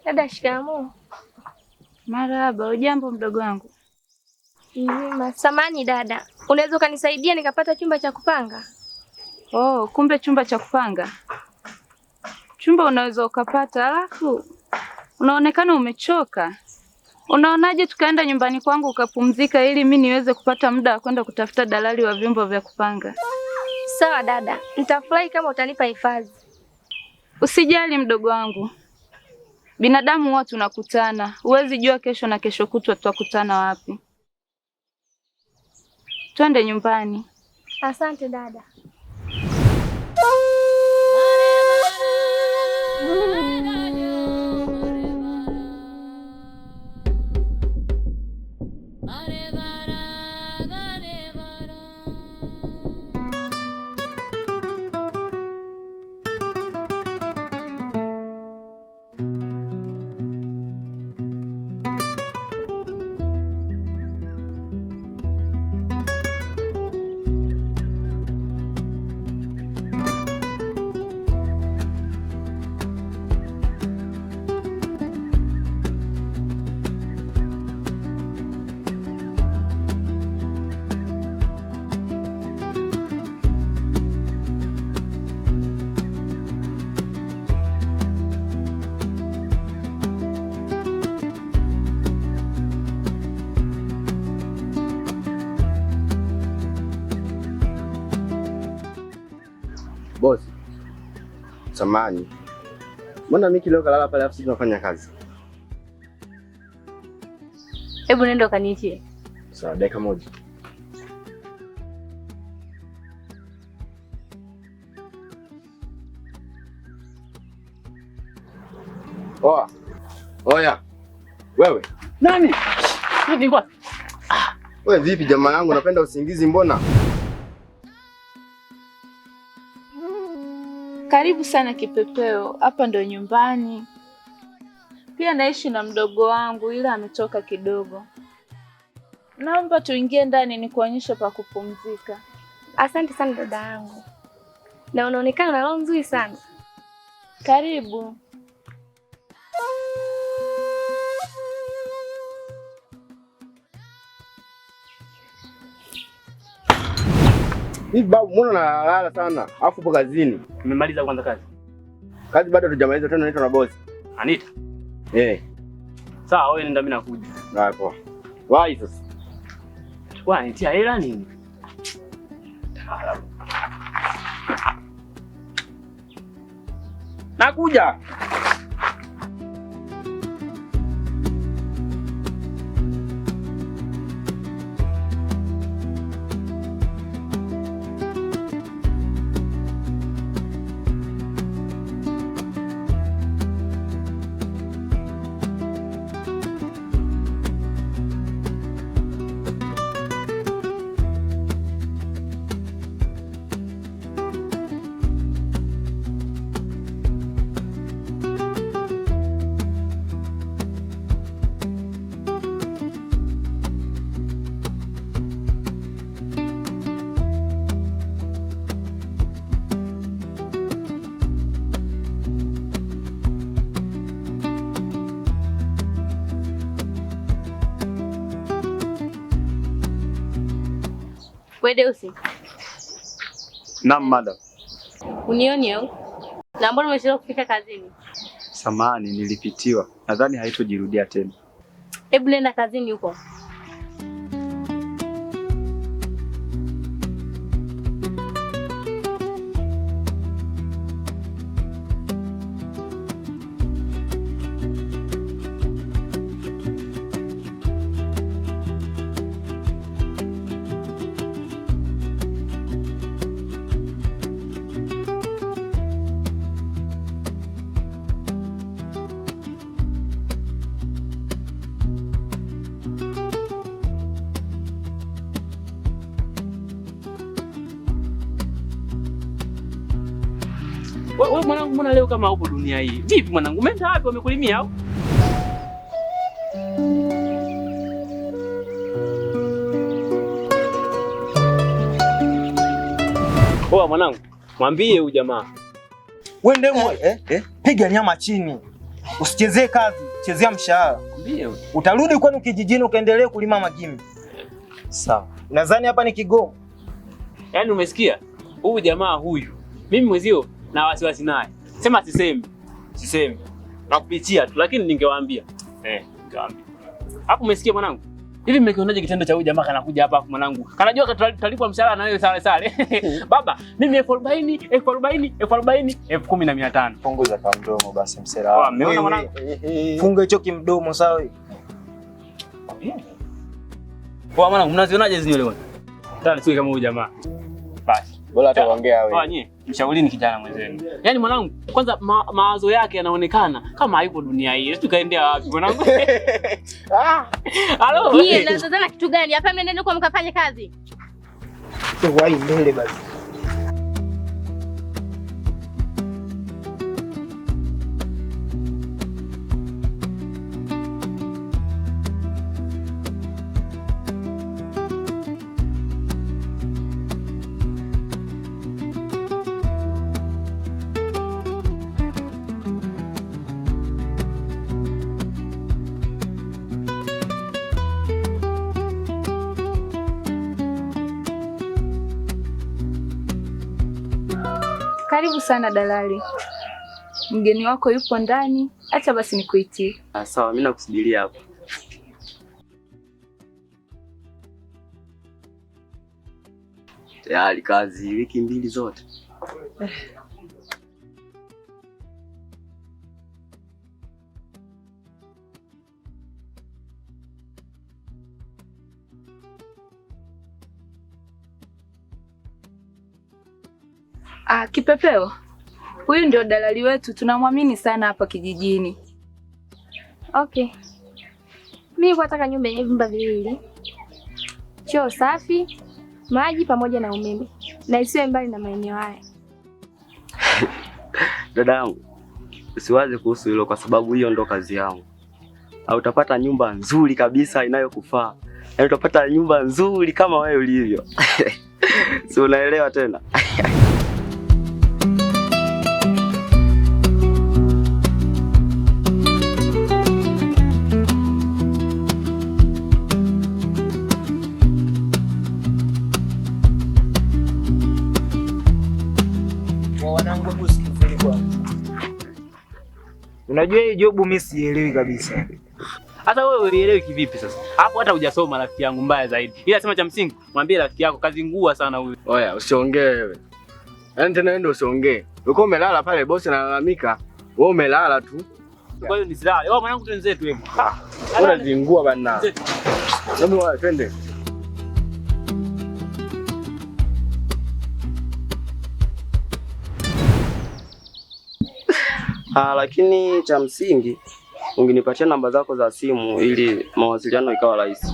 Dada, shikamoo. Marahaba. Ujambo mdogo wangu? Mzima. Samani dada, unaweza ukanisaidia nikapata chumba cha kupanga? Oh, kumbe chumba cha kupanga. Chumba unaweza ukapata, alafu unaonekana umechoka. Unaonaje tukaenda nyumbani kwangu ukapumzika ili mimi niweze kupata muda wa kwenda kutafuta dalali wa vyumba vya kupanga? Sawa dada, nitafurahi kama utanipa hifadhi. Usijali mdogo wangu. Binadamu wote tunakutana. Huwezi jua kesho na kesho kutwa tutakutana wapi. Twende nyumbani. Asante dada. Bosi, samani. Mbona Miki leo kalala pale afu sisi tunafanya kazi? Hebu nenda ukaniitie. Sawa, dakika moja. Oya. Wewe. Nani? Nini kwa? Wewe vipi jamaa yangu, unapenda usingizi mbona? Karibu sana Kipepeo, hapa ndo nyumbani. Pia naishi na mdogo wangu ila ametoka kidogo. Naomba tuingie ndani nikuonyeshe pa kupumzika. Asante sana dada yangu. Na unaonekana na roho nzuri sana. Karibu. Hivi babu, mbona unalala sana? Alafu upo kazini. Umemaliza kwanza kazi? Kazi bado hatujamaliza, tena naitwa na bosi. Anita? Sawa, wewe nenda, mimi nakuja. Haya poa. Wahi sasa. Chukua nitia hela nini? Nakuja. Deusi. Naam madam. Unioni au? Na mbona umechelewa kufika kazini? Samahani, nilipitiwa. Nadhani haitojirudia tena. Hebu nenda kazini huko. Wewe mwanangu, mbona leo kama upo dunia hii? Vipi mwanangu, umeenda wapi? Wamekulimia au? Poa mwanangu, mwambie huyu jamaa. Wewe ndemo piga nyama chini. Usichezee kazi, chezea mshahara. Mwambie huyu. Utarudi kwenu kijijini ukaendelee kulima magimbi. Sawa. Nadhani hapa ni Kigoma. Yaani umesikia? Huyu jamaa huyu. Mimi mwezio na wasiwasi naye. Sema sisemi. Nakupitia tu lakini ningewaambia. Ningewaambia. Hapo umesikia mwanangu? Hivi mmekionaje kitendo cha huyu jamaa kanakuja hapa mwanangu? Kanajua tutalipwa mshahara na wewe sale. Baba, mimi 40,000, 10,500. Punguza kwa mdomo basi msela. Poa, umeona mwanangu? Funga hicho kimdomo sawa wewe. Poa mwanangu, mnazionaje hizo nywele bwana? Tana sio kama huyu jamaa. Basi. Bora ataongea wewe. Nyie, mshaurini kijana mwenzenu. Yaani mwanangu, kwanza mawazo yake yanaonekana kama hayupo dunia hii. Tukaendea wapi mwanangu? Halo. Nyie mnazozana kitu gani? Hapa mnaenda kwa mkafanye kazi. Wai mbele basi. Karibu sana dalali. Mgeni wako yupo ndani, acha basi nikuitie. Sawa, mimi nakusubiria hapo. Tayari kazi wiki mbili zote. Kipepeo. Huyu ndio dalali wetu, tunamwamini sana hapa kijijini. Okay. Mimi nataka nyumba yenye vyumba viwili. Choo safi, maji pamoja na umeme. Na isiwe mbali na maeneo haya. Dada yangu, usiwaze kuhusu hilo kwa sababu hiyo ndo kazi yangu. Au utapata nyumba nzuri kabisa inayokufaa. Na utapata nyumba nzuri kama wewe ulivyo. Si unaelewa tena? Unajua hii job mimi sielewi kabisa. Hata wewe ulielewi kivipi sasa? Hapo hata hujasoma rafiki yangu, mbaya zaidi. Ila sema cha msingi, mwambie rafiki yako kazi ngua sana huyu. Oya, usiongee wewe. Yaani tena ndio usiongee. Uko umelala pale bosi analalamika. Wewe umelala tu. Kwa hiyo nisilale. Wewe mwanangu twenzetu wewe. Unazingua bana. Hebu wewe twende. Lakini cha msingi ungenipatia namba zako za simu ili mawasiliano ikawa rahisi.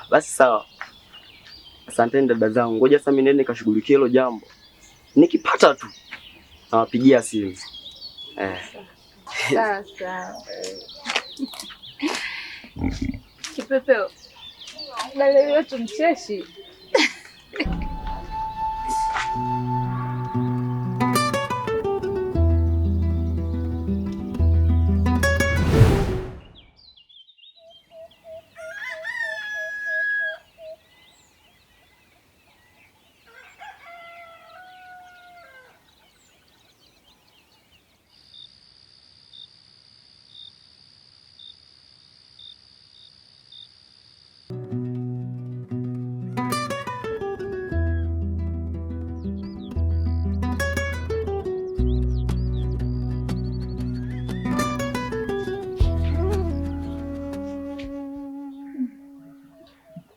Basi sawa. Asanteni dada zangu. Ngoja sasa mimi nende nikashughulikie hilo jambo. Nikipata tu nawapigia simu. Sasa. Kipepeo. Dalali wetu mcheshi.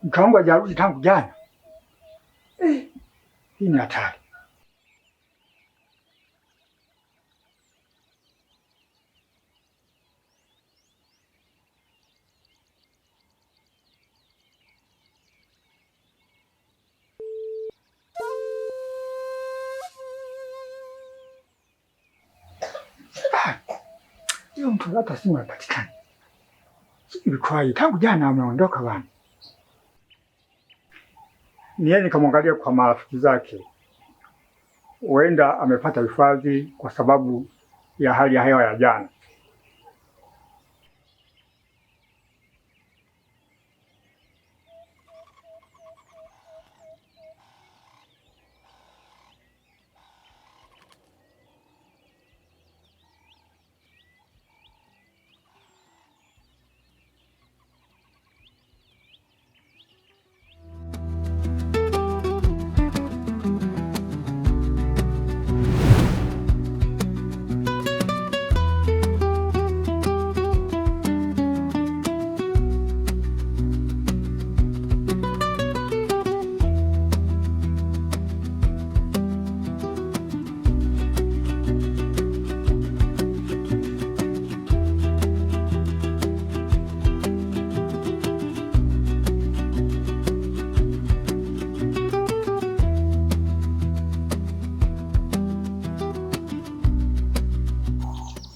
Mke wangu hajarudi tangu jana. Hii ni hatari. Huyo mtu hata simu hapatikani. Ilikuwaje? Tangu jana ameondoka bwana. Niende nikamwangalia kwa marafiki zake. Huenda amepata hifadhi kwa sababu ya hali ya hewa ya jana.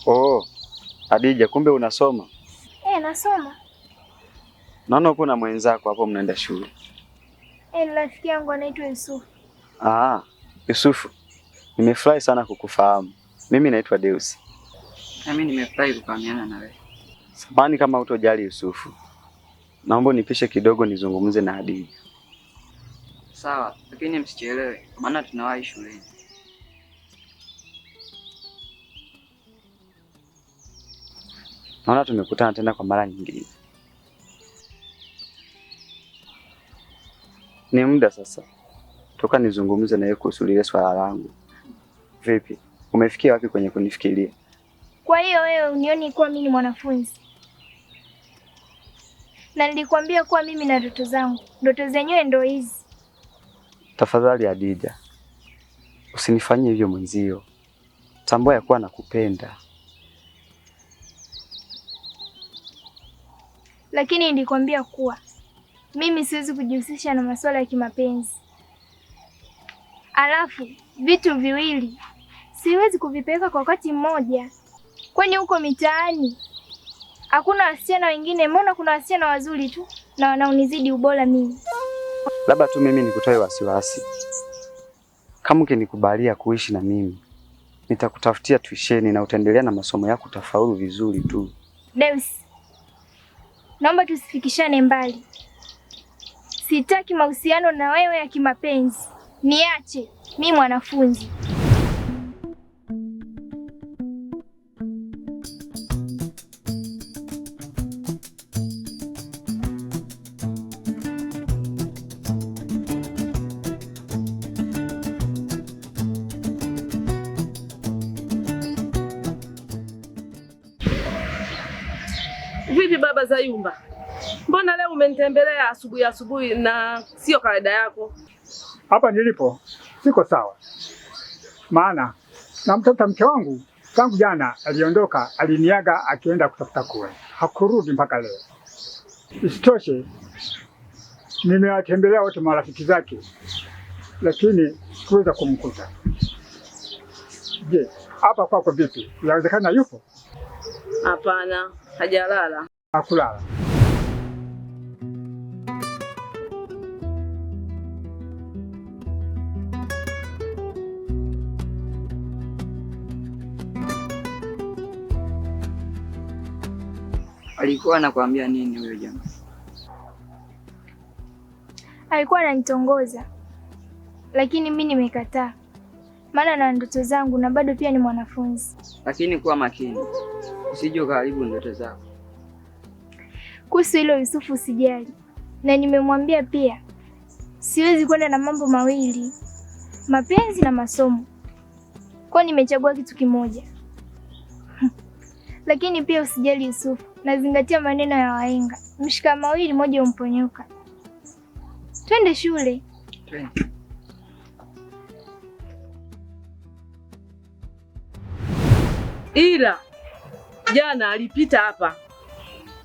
Oh, Adija, kumbe unasoma? Nasoma. Naona uko na mwenzako hapo mnaenda shule. Ni rafiki yangu anaitwa Yusufu. Yusufu. Nimefurahi sana kukufahamu. Mimi naitwa Deus. Na mimi nimefurahi kufahamiana na wewe. Samahani kama utojali Yusufu. Naomba nipishe kidogo nizungumze na Adija. Sawa, lakini msichelewe maana tunawahi shuleni. Naona tumekutana tena kwa mara nyingine. Ni muda sasa toka nizungumze na yeye kuhusu lile swala langu. Vipi? Umefikia wapi kwenye kunifikiria? Kwa hiyo wewe unioni kuwa mimi ni mwanafunzi? Na nilikwambia kuwa mimi na ndoto zangu. Ndoto zenyewe ndo hizi. Tafadhali Adija, usinifanyie hivyo mwenzio. Tambua ya kuwa nakupenda. Lakini nilikwambia kuwa mimi siwezi kujihusisha na masuala ya kimapenzi. Alafu vitu viwili siwezi kuvipeleka kwa wakati mmoja. Kwani huko mitaani hakuna wasichana wengine? Mbona kuna wasichana wazuri tu na wanaonizidi ubora mimi? Labda tu mimi nikutoe wasiwasi. Kama ukinikubalia kuishi na mimi, nitakutafutia tuisheni na utaendelea na masomo yako, utafaulu vizuri tu. Deus, naomba tusifikishane mbali. Sitaki mahusiano na wewe ya kimapenzi. Niache, mimi mwanafunzi. Vipi baba Zayumba? Mbona leo umenitembelea asubuhi na sio kawaida yako? Hapa nilipo siko sawa. Maana namtafuta mke wangu tangu jana aliondoka, aliniaga akienda kutafuta kule. Hakurudi mpaka leo. Isitoshe nimewatembelea wote marafiki zake, lakini sikuweza kumkuta. Je, hapa kwako vipi? Inawezekana yupo? Hapana, hajalala. Hakulala. Alikuwa anakuambia nini huyo jamaa? Alikuwa ananitongoza, lakini mimi nimekataa. Maana na ndoto zangu na bado pia ni mwanafunzi. Lakini kuwa makini, usije ukaharibu ndoto zako. Kuhusu hilo Yusufu usijali. Na nimemwambia pia siwezi kwenda na mambo mawili, mapenzi na masomo. Kwa nimechagua kitu kimoja. Lakini pia usijali Yusufu, nazingatia maneno ya wahenga. Mshika mawili moja umponyoka. Twende shule. Twende. Ila jana alipita hapa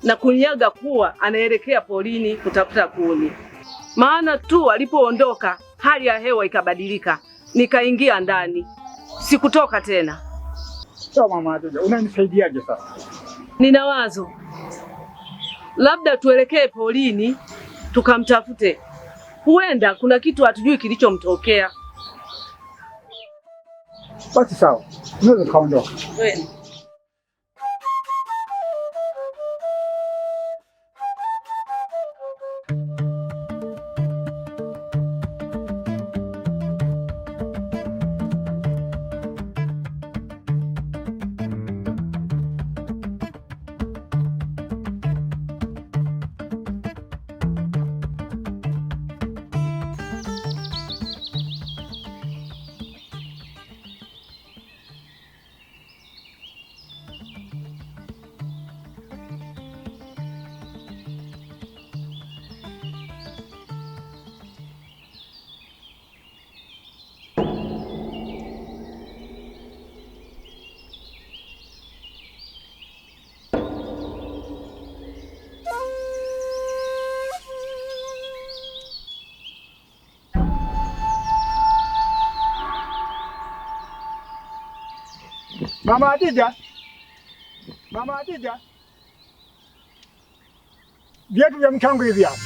na kuniaga kuwa anaelekea porini kutafuta kuni. Maana tu alipoondoka hali ya hewa ikabadilika, nikaingia ndani, sikutoka tena. Sawa mama Adija, unanisaidiaje sasa? nina wazo, labda tuelekee polini tukamtafute, huenda kuna kitu hatujui kilichomtokea. Basi sawa, unaweza tukaondoka. Mama Hadija, Mama Hadija, viatu vya mke wangu hivi hapa.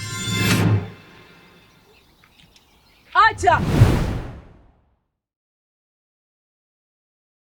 Acha!